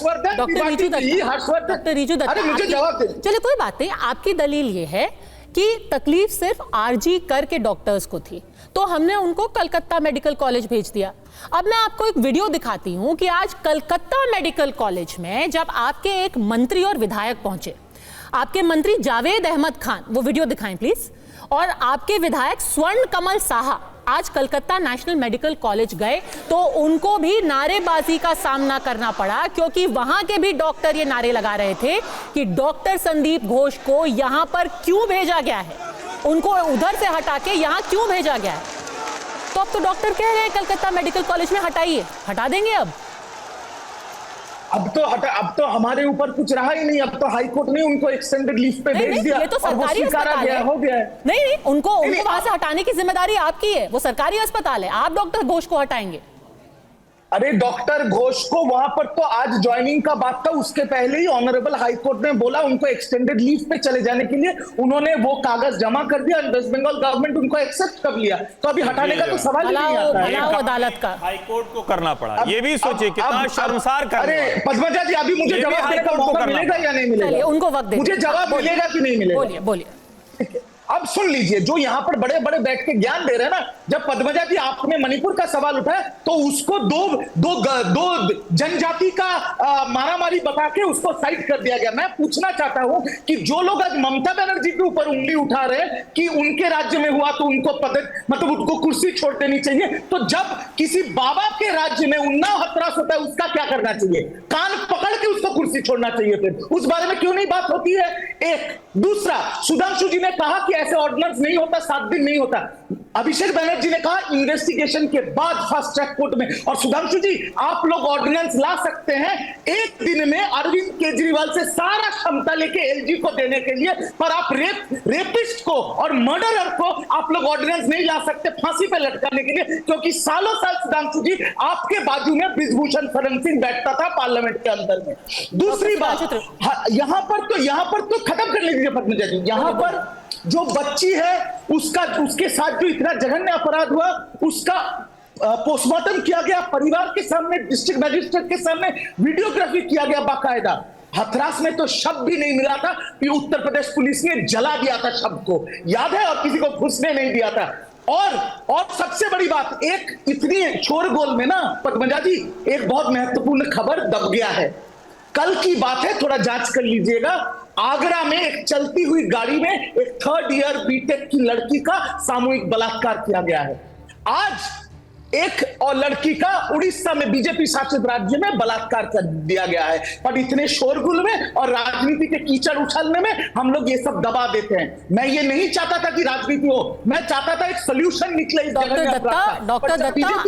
Harshvardhan doctor Riju Dutta, अरे मुझे जवाब दे। चलिए कोई बात नहीं, आपकी दलील ये है कि तकलीफ सिर्फ आरजी कर के डॉक्टर्स को थी, तो हमने उनको कलकत्ता मेडिकल कॉलेज भेज दिया। अब मैं आपको एक वीडियो दिखाती हूं कि आज कलकत्ता मेडिकल कॉलेज में जब आपके एक मंत्री और विधायक पहुंचे, आपके मंत्री जावेद अहमद खान, वो वीडियो दिखाएं प्लीज, और आपके विधायक स्वर्ण कमल साहा आज कलकत्ता नेशनल मेडिकल कॉलेज गए, तो उनको भी नारेबाजी का सामना करना पड़ा, क्योंकि वहां के भी डॉक्टर ये नारे लगा रहे थे कि डॉक्टर संदीप घोष को यहां पर क्यों भेजा गया है, उनको उधर से हटा के यहां क्यों भेजा गया है। तो अब तो डॉक्टर कह रहे हैं कलकत्ता मेडिकल कॉलेज में हटाइए, हटा देंगे। अब तो हमारे ऊपर कुछ रहा ही नहीं, अब तो हाई कोर्ट ने उनको एक्सटेंडेड लीव पे भेज दिया, ये तो सरकारी अस्पताल है, हो गया है। नहीं, उनको वहां से हटाने की जिम्मेदारी आपकी है, वो सरकारी अस्पताल है, आप डॉक्टर घोष को हटाएंगे। अरे डॉक्टर घोष को वहां पर तो आज ज्वाइनिंग का बात था, उसके पहले ही ऑनरेबल हाई कोर्ट ने बोला उनको एक्सटेंडेड लीव पे चले जाने के लिए, उन्होंने वो कागज जमा कर दिया, वेस्ट बंगाल गवर्नमेंट उनको एक्सेप्ट कर लिया, तो अभी हटाने का तो सवाल ही नहीं आता है। अदालत का हाई कोर्ट को करना पड़ा, ये भी सोचिए कितना शर्मसार कर। अरे पद्मजा जी, अभी मुझे जवाब देने का मौका मिलेगा या नहीं मिलेगा? उनको वक्त मुझे जवाब मिलेगा कि नहीं मिलेगा? बोलिए। अब सुन लीजिए, जो यहाँ पर बड़े बड़े बैठ के ज्ञान दे रहे हैं ना, जब पद्मजा जी आपने मणिपुर का सवाल उठाया तो उसको दो जनजाति का मारामारी बता के उसको साइड कर दिया गया। मैं पूछना चाहता हूं कि जो लोग आज ममता बनर्जी के ऊपर उंगली उठा रहे हैं कि उनके राज्य में हुआ तो उनको मतलब उनको कुर्सी छोड़ देनी चाहिए, तो जब किसी बाबा के राज्य में उन्नाव हतरास होता है उसका क्या करना चाहिए? कान पकड़ के उसको कुर्सी छोड़ना चाहिए। फिर उस बारे में क्यों नहीं बात होती है? एक दूसरा, सुधांशु जी ने कहा कि ऐसे ऑर्डिनेंस नहीं होता, 7 दिन नहीं होता। अभिषेक बनर्जी ने कहा इन्वेस्टिगेशन के बाद फास्ट ट्रैक कोर्ट में। और सुधांशु जी, आप लोग ऑर्डिनेंस ला सकते हैं एक दिन में अरविंद केजरीवाल से सारा क्षमता लेके एलजी को देने के लिए, पर आप रेपिस्ट को और मर्डरर को आप लोग ऑर्डिनेंस नहीं ला सकते फांसी पे लटकाने के लिए, क्योंकि सालों साल सुधांशु जी आपके बाजू में ब्रिजभूषण शरण सिंह बैठता था पार्लियामेंट के अंदर में। दूसरी बात, यहां पर तो खत्म कर लीजिए पद्मजा जी, यहां पर जो बच्ची है उसके साथ जो इतना जघन्य अपराध हुआ, उसका पोस्टमार्टम किया गया परिवार के सामने, डिस्ट्रिक्ट मजिस्ट्रेट के सामने वीडियोग्राफी किया गया बाकायदा। हथरास में तो शव भी नहीं मिला था कि उत्तर प्रदेश पुलिस ने जला दिया था शव को, याद है, और किसी को घुसने नहीं दिया था। और सबसे बड़ी बात, एक इतनी शोरगोल में ना पद्मजा जी एक बहुत महत्वपूर्ण खबर दब गया है। कल की बात है, थोड़ा जांच कर लीजिएगा। आगरा में एक चलती हुई गाड़ी में एक 3rd ईयर बीटेक की लड़की का सामूहिक बलात्कार किया गया है। आज एक और लड़की का उड़ीसा में बीजेपी शासित राज्य में बलात्कार कर दिया गया है। पर इतने शोरगुल में और राजनीति के कीचड़ उछलने में हम लोग ये सब दबा देते हैं। मैं ये नहीं चाहता था कि राजनीति हो, मैं चाहता था एक सोल्यूशन निकले इस डॉक्टर दत्ता,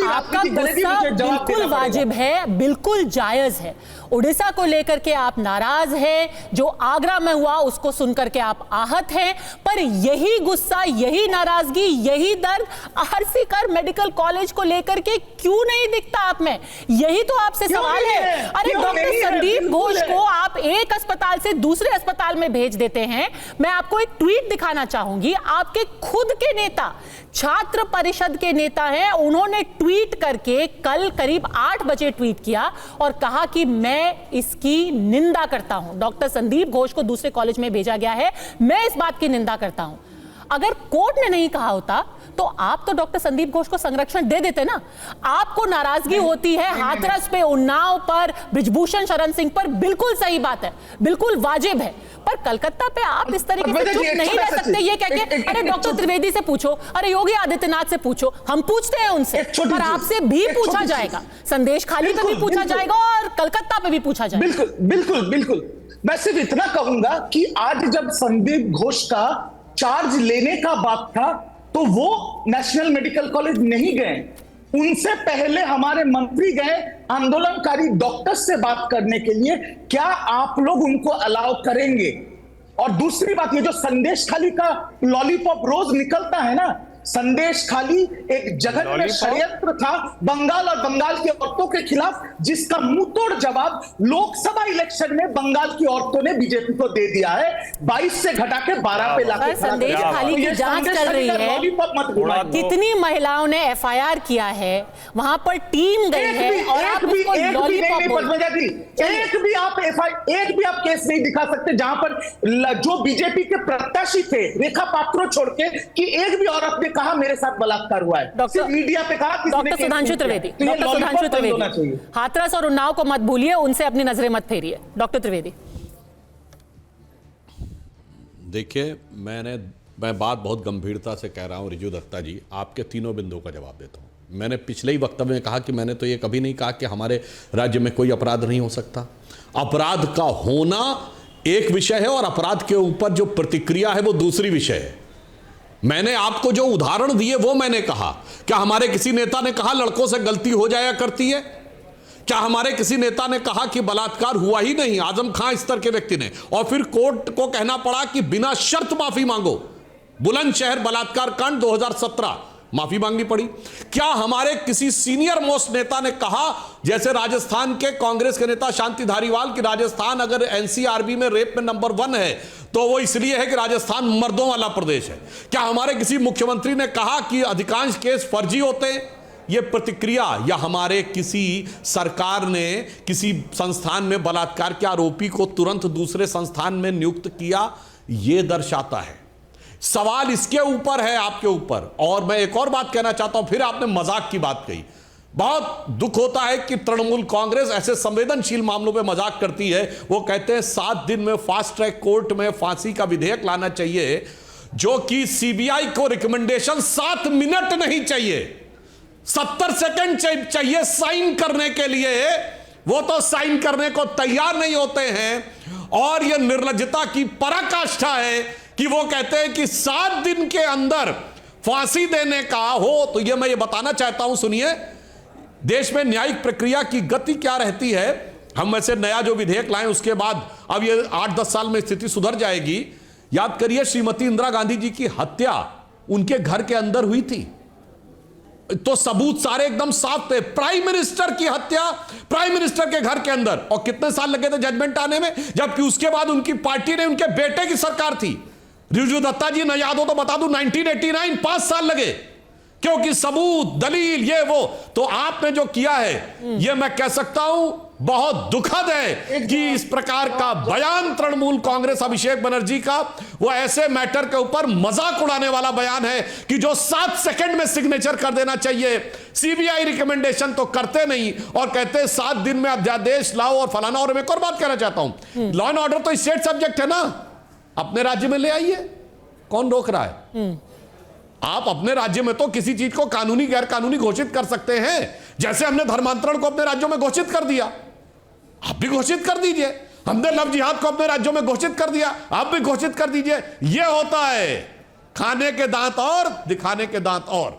आपका गुस्सा बिल्कुल वाजिब है, बिल्कुल जायज है। उड़ीसा को लेकर के आप नाराज हैं, जो आगरा में हुआ उसको सुनकर के आप आहत हैं, पर यही गुस्सा, यही नाराजगी, यही दर्द आरसीकर मेडिकल कॉलेज को लेकर के क्यों नहीं दिखता आप में? यही तो आपसे सवाल है। अरे डॉक्टर संदीप घोष को आप एक अस्पताल से दूसरे अस्पताल में भेज देते हैं। मैं आपको एक ट्वीट दिखाना चाहूंगी, आपके खुद के नेता, छात्र परिषद के नेता हैं, उन्होंने ट्वीट करके कल करीब 8 बजे ट्वीट किया और कहा कि मैं इसकी निंदा करता हूं। डॉक्टर संदीप घोष को दूसरे कॉलेज में भेजा गया है, मैं इस बात की निंदा करता हूं। अगर कोर्ट ने नहीं कहा होता तो आप तो डॉक्टर संदीप घोष को संरक्षण दे देते ना। आपको नाराजगी होती है हाथरस पे, उन्नाव पर, ब्रिजभूषण शरण सिंह पर, बिल्कुल सही बात है, बिल्कुल वाजिब है, पर कलकत्ता पे आप इस तरीके से चुप नहीं रह सकते ये कह के। अरे डॉक्टर त्रिवेदी से पूछो, अरे योगी आदित्यनाथ से पूछो, हम पूछते हैं उनसे, पर आपसे भी पूछा जाएगा, संदेश खाली पे भी पूछा जाएगा और कलकत्ता पे भी पूछा जाएगा। बिल्कुल बिल्कुल बिल्कुल। मैं सिर्फ इतना कहूंगा कि आज जब संदीप घोष का चार्ज लेने का बात था तो वो नेशनल मेडिकल कॉलेज नहीं गए, उनसे पहले हमारे मंत्री गए आंदोलनकारी डॉक्टर्स से बात करने के लिए। क्या आप लोग उनको अलाउ करेंगे? और दूसरी बात, ये जो संदेश खाली का लॉलीपॉप रोज निकलता है ना, संदेश खाली एक जघन्य लॉलीपॉप? षड्यंत्र था बंगाल और बंगाल की औरतों के खिलाफ, जिसका मुंहतोड़ जवाब लोकसभा इलेक्शन में बंगाल की औरतों ने बीजेपी को दे दिया है। 22 से घटा के 12 पे लाके सर, संदेश खाली की जांच चल रही है। लॉलीपॉप मत घुमाइए। कितनी महिलाओं ने एफआईआर किया है, वहां पर टीम गई है और आप उसको लॉलीपॉप बोल रहे हैं। एक भी आप केस नहीं दिखा सकते जहां पर जो बीजेपी के प्रत्याशी थे रेखा पात्रो छोड़ के कि एक भी औरत ने कहा मेरे साथ बलात्कार हुआ है। सिर्फ मीडिया पे कहा डॉक्टर सुधांशु त्रिवेदी, हाथरस और उन्नाव को मत भूलिए, उनसे अपनी नजरें मत फेरिए। डॉक्टर त्रिवेदी, देखिए, मैं बात बहुत गंभीरता से कह रहा हूं रिजू दत्ता जी, आपके तीनों बिंदुओं का जवाब देता हूं। मैंने पिछले ही वक्तव्य में कहा कि मैंने तो ये कभी नहीं कहा कि हमारे राज्य में कोई अपराध नहीं हो सकता। अपराध का होना एक विषय है और अपराध के ऊपर जो प्रतिक्रिया है वो दूसरी विषय है। मैंने आपको जो उदाहरण दिए वो मैंने कहा। क्या हमारे किसी नेता ने कहा लड़कों से गलती हो जाया करती है? क्या हमारे किसी नेता ने कहा कि बलात्कार हुआ ही नहीं? आजम खां स्तर के व्यक्ति ने, और फिर कोर्ट को कहना पड़ा कि बिना शर्त माफी मांगो। बुलंदशहर बलात्कार कांड 2017 माफी मांगनी पड़ी। क्या हमारे किसी सीनियर मोस्ट नेता ने कहा, जैसे राजस्थान के कांग्रेस के नेता शांति धारीवाल, कि राजस्थान अगर एनसीआरबी में रेप में नंबर 1 है तो वो इसलिए है कि राजस्थान मर्दों वाला प्रदेश है? क्या हमारे किसी मुख्यमंत्री ने कहा कि अधिकांश केस फर्जी होते हैं? ये प्रतिक्रिया, या हमारे किसी सरकार ने किसी संस्थान में बलात्कार के आरोपी को तुरंत दूसरे संस्थान में नियुक्त किया, ये दर्शाता है। सवाल इसके ऊपर है, आपके ऊपर। और मैं एक और बात कहना चाहता हूं, फिर आपने मजाक की बात कही। बहुत दुख होता है कि तृणमूल कांग्रेस ऐसे संवेदनशील मामलों पे मजाक करती है। वो कहते हैं 7 दिन में फास्ट ट्रैक कोर्ट में फांसी का विधेयक लाना चाहिए, जो कि सीबीआई को रिकमेंडेशन 7 मिनट नहीं चाहिए, 70 सेकंड चाहिए साइन करने के लिए। वो तो साइन करने को तैयार नहीं होते हैं। और यह निर्लज्जता की पराकाष्ठा है कि वो कहते हैं कि 7 दिन के अंदर फांसी देने का हो। तो ये मैं ये बताना चाहता हूं, सुनिए, देश में न्यायिक प्रक्रिया की गति क्या रहती है। हम ऐसे नया जो विधेयक लाएं उसके बाद अब ये 8-10 साल में स्थिति सुधर जाएगी। याद करिए, श्रीमती इंदिरा गांधी जी की हत्या उनके घर के अंदर हुई थी, तो सबूत सारे एकदम साफ थे। प्राइम मिनिस्टर की हत्या प्राइम मिनिस्टर के घर के अंदर, और कितने साल लगे थे जजमेंट आने में? जबकि उसके बाद उनकी पार्टी ने, उनके बेटे की सरकार थी। रिजू दत्ता जी न याद हो तो बता दूं, 1989 5 साल लगे, क्योंकि सबूत, दलील, ये वो। तो आपने जो किया है, ये मैं कह सकता हूं बहुत दुखद है कि इस प्रकार का बयान तृणमूल कांग्रेस अभिषेक बनर्जी का, वो ऐसे मैटर के ऊपर मजाक उड़ाने वाला बयान है कि जो 7 सेकंड में सिग्नेचर कर देना चाहिए। सीबीआई रिकमेंडेशन तो करते नहीं और कहते 7 दिन में अध्यादेश लाओ और फलाना। और मैं एक और बात कहना चाहता हूं, लॉ एंड ऑर्डर तो स्टेट सब्जेक्ट है ना, अपने राज्य में ले आइए, कौन रोक रहा है? आप अपने राज्य में तो किसी चीज को कानूनी गैर कानूनी घोषित कर सकते हैं। जैसे हमने धर्मांतरण को अपने राज्यों में घोषित कर दिया, आप भी घोषित कर दीजिए। हमने लव जिहाद को अपने राज्यों में घोषित कर दिया, आप भी घोषित कर दीजिए। यह होता है खाने के दांत और दिखाने के दांत और।